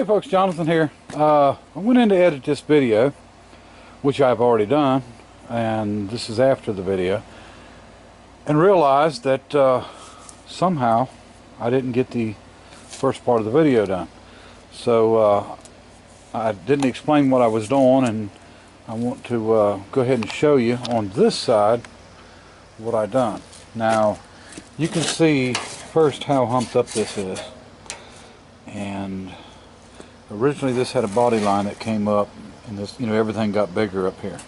Hey folks, Jonathan here. I went in to edit this video, which I've already done, and this is after the video, and realized that somehow I didn't get the first part of the video done. So I didn't explain what I was doing, and I want to go ahead and show you on this side what I done. Now you can see first how humped up this is, and originally this had a body line that came up, and this, everything got bigger up here.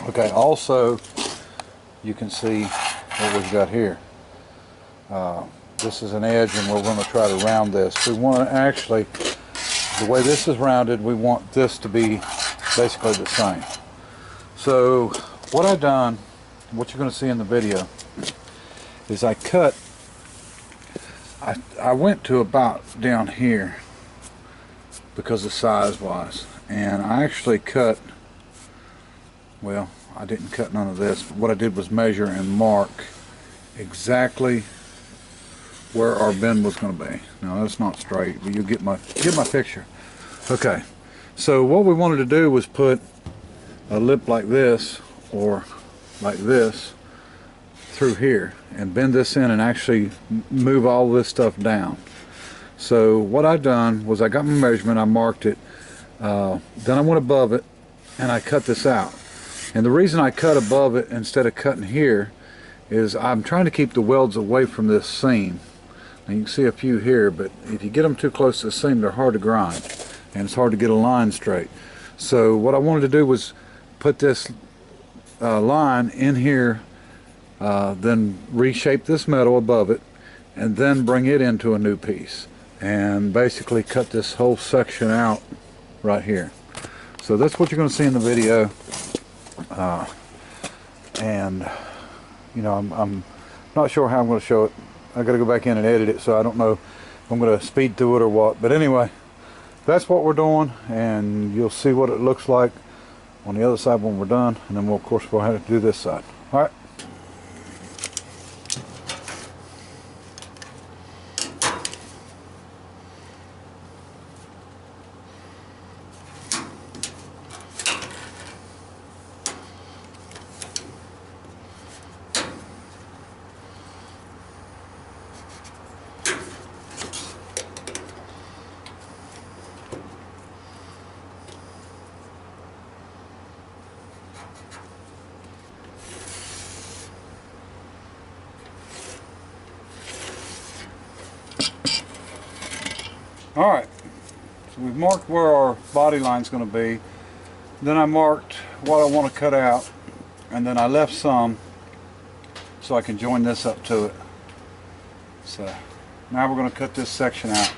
Okay, also you can see what we've got here. This is an edge, and we're going to try to round this. We want to actually, the way this is rounded, we want this to be basically the same. So what I've done, what you're going to see in the video, is I went to about down here because of size wise, and I actually cut, well, I didn't cut none of this, but what I did was measure and mark exactly where our bend was going to be. Now that's not straight, but you get my picture. Okay, so what we wanted to do was put a lip like this or like this through here and bend this in and actually move all this stuff down. So what I done was I got my measurement, I marked it, then I went above it and I cut this out. And the reason I cut above it instead of cutting here is I'm trying to keep the welds away from this seam. Now you can see a few here, but if you get them too close to the seam, they're hard to grind and it's hard to get a line straight. So what I wanted to do was put this line in here, then reshape this metal above it, and then bring it into a new piece and basically cut this whole section out right here. So that's what you're going to see in the video. And I'm not sure how I'm going to show it. I got to go back in and edit it, so I don't know if I'm going to speed through it or what. But anyway, that's what we're doing, and you'll see what it looks like on the other side when we're done, and then we'll of course go ahead and do this side. All right. Alright, so we've marked where our body line is going to be. Then I marked what I want to cut out, and then I left some so I can join this up to it. So now we're going to cut this section out.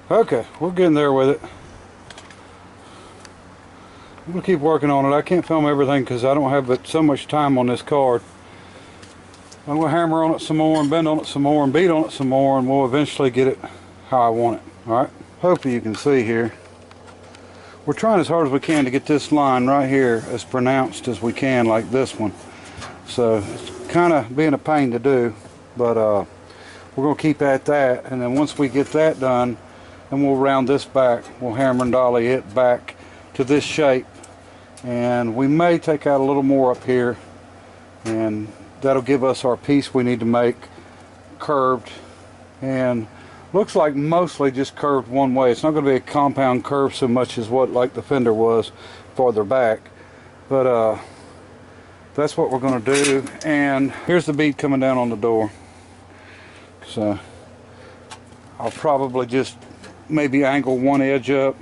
Okay, we're getting there with it. I'm gonna keep working on it. I can't film everything because I don't have but so much time on this card. I'm gonna hammer on it some more and bend on it some more and beat on it some more, and we'll eventually get it how I want it. Alright, hopefully you can see here. We're trying as hard as we can to get this line right here as pronounced as we can, like this one. So it's kind of being a pain to do, but we're going to keep at that, and then once we get that done, then we'll round this back. We'll hammer and dolly it back to this shape, and we may take out a little more up here, and that'll give us our piece we need to make curved, and looks like mostly just curved one way. It's not going to be a compound curve so much as what like the fender was farther back, but that's what we're going to do. And here's the bead coming down on the door, so I'll probably just maybe angle one edge up,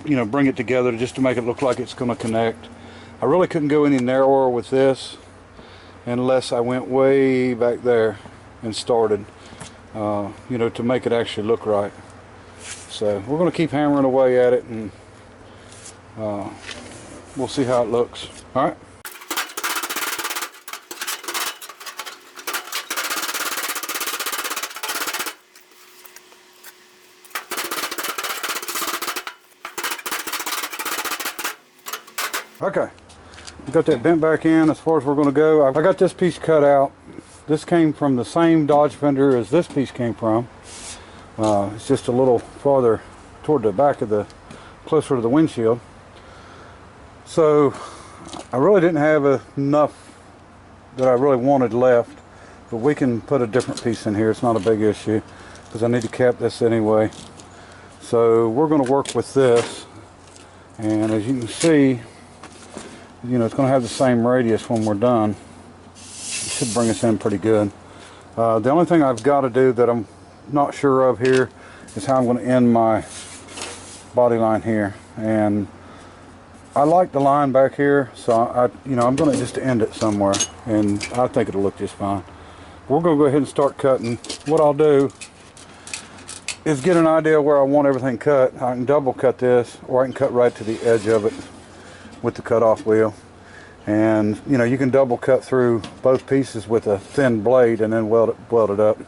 you know, bring it together just to make it look like it's going to connect. I really couldn't go any narrower with this unless I went way back there and started, you know, to make it actually look right. So we're going to keep hammering away at it, and we'll see how it looks. All right. Okay, got that bent back in as far as we're going to go. I got this piece cut out. This came from the same Dodge fender as this piece came from. It's just a little farther toward the back of the, closer to the windshield. So I really didn't have enough that I really wanted left, but we can put a different piece in here. It's not a big issue because I need to cap this anyway. So we're going to work with this, and as you can see, you know, it's going to have the same radius when we're done. It should bring us in pretty good. The only thing I've got to do that I'm not sure of here is how I'm going to end my body line here. And I like the line back here, so you know, I'm going to just end it somewhere, and I think it'll look just fine. We're going to go ahead and start cutting. What I'll do is get an idea where I want everything cut. I can double cut this, or I can cut right to the edge of it with the cutoff wheel. And you know, you can double cut through both pieces with a thin blade and then weld it up.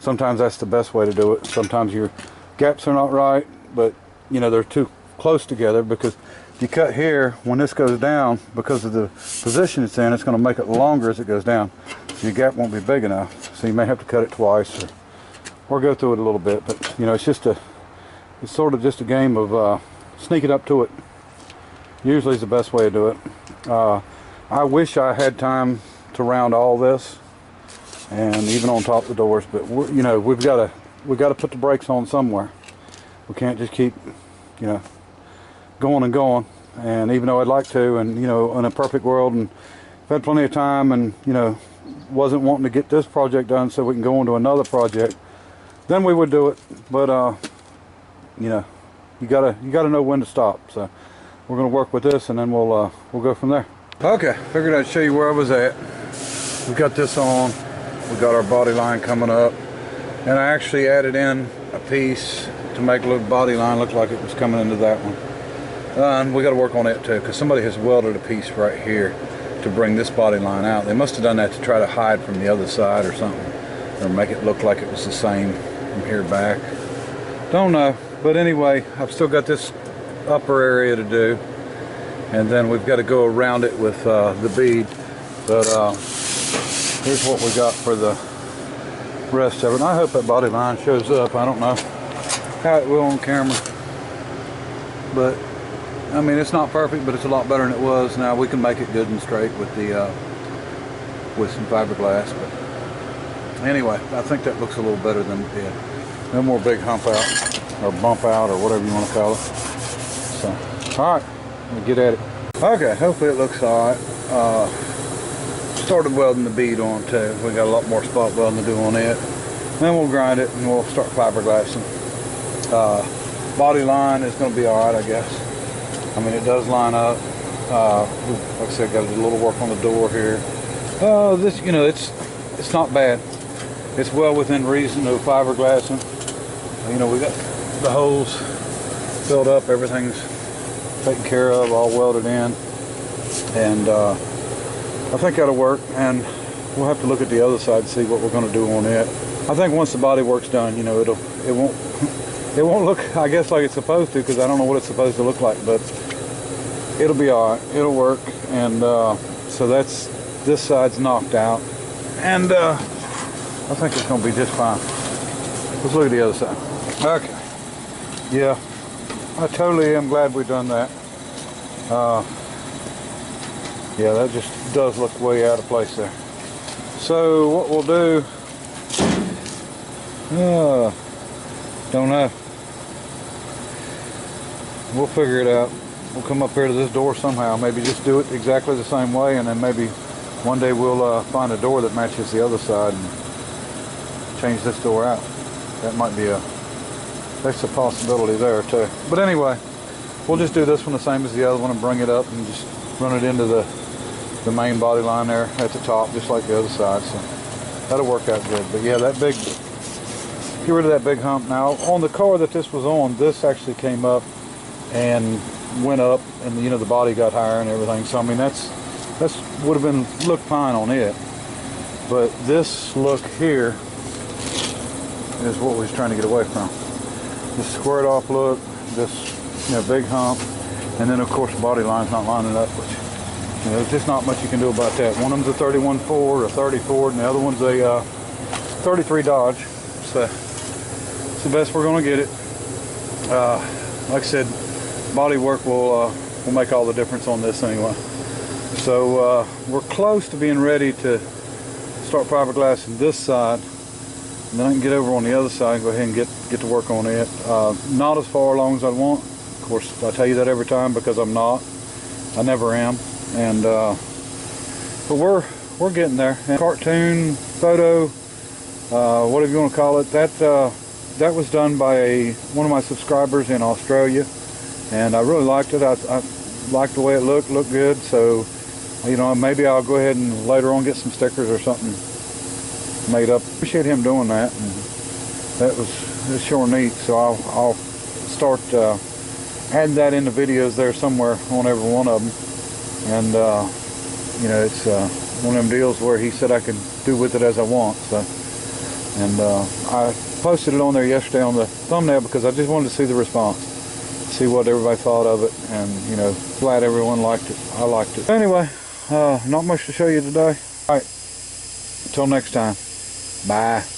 Sometimes that's the best way to do it. Sometimes your gaps are not right, but you know, they're too close together, because if you cut here, when this goes down, because of the position it's in, it's going to make it longer as it goes down, so your gap won't be big enough. So you may have to cut it twice, or go through it a little bit. But you know, it's sort of just a game of sneaking up to it. Usually is the best way to do it. I wish I had time to round all this, and even on top of the doors, but you know, we've got to put the brakes on somewhere. We can't just keep, you know, going and going. And even though I'd like to, and you know, in a perfect world, and I've had plenty of time, and you know, wasn't wanting to get this project done so we can go on to another project, then we would do it. But you know, you gotta know when to stop. So we're going to work with this, and then we'll go from there. Okay, figured I'd show you where I was at. We got this on. We got our body line coming up, and I actually added in a piece to make the body line look like it was coming into that one. And we got to work on it too, because somebody has welded a piece right here to bring this body line out. They must have done that to try to hide from the other side or something, or make it look like it was the same from here back. Don't know, but anyway, I've still got this upper area to do, and then we've got to go around it with the bead. But here's what we got for the rest of it. And I hope that body line shows up. I don't know how it will on camera, but I mean, it's not perfect, but it's a lot better than it was. Now we can make it good and straight with the with some fiberglass. But anyway, I think that looks a little better than it did. No more big hump out or bump out or whatever you want to call it. So, all right, we'll get at it. Okay, hopefully it looks all right. Started welding the bead on too. We got a lot more spot welding to do on it. Then we'll grind it and we'll start fiberglassing. Body line is going to be all right, I guess. I mean, it does line up. Like I said, got to do a little work on the door here. This, you know, it's not bad. It's well within reason of fiberglassing. You know, we got the holes filled up, everything's taken care of, all welded in, and I think that'll work. And we'll have to look at the other side and see what we're going to do on it. I think once the body work's done, you know, it won't look, I guess, like it's supposed to, because I don't know what it's supposed to look like, but it'll be all right. It'll work. And so this side's knocked out, and I think it's going to be just fine. Let's look at the other side. Okay. Yeah, I totally am glad we've done that. Yeah, that just does look way out of place there. So what we'll do, don't know. We'll figure it out. We'll come up here to this door somehow. Maybe just do it exactly the same way, and then maybe one day we'll find a door that matches the other side and change this door out. That might be that's a possibility there too. But anyway, we'll just do this one the same as the other one and bring it up and just run it into the main body line there at the top, just like the other side. So that'll work out good. But yeah, get rid of that big hump. Now on the car that this was on, this actually came up and went up, and you know, the body got higher and everything. So I mean, that's would have been looked fine on it. But this look here is what we was trying to get away from. This squared off look, this, you know, big hump, and then of course the body line's not lining up, which, you know, there's just not much you can do about that. One of them's a 31 Ford, a 30 Ford, and the other one's a 33 Dodge. So it's the best we're gonna get it. Like I said, body work will make all the difference on this anyway. So we're close to being ready to start fiberglassing this side, and then I can get over on the other side and go ahead and get to work on it. Not as far along as I want. Of course, I tell you that every time because I'm not. I never am. And but we're getting there. And cartoon, photo, whatever you want to call it. That was done by one of my subscribers in Australia, and I really liked it. I liked the way it looked good. So, you know, maybe I'll go ahead and later on get some stickers or something made up. Appreciate him doing that, and it's sure neat. So I'll start adding that in the videos there somewhere on every one of them. And you know, it's one of them deals where he said I can do with it as I want. So, and I posted it on there yesterday on the thumbnail because I just wanted to see the response, see what everybody thought of it, and you know, glad everyone liked it. I liked it. Anyway, not much to show you today. All right, until next time. Bye.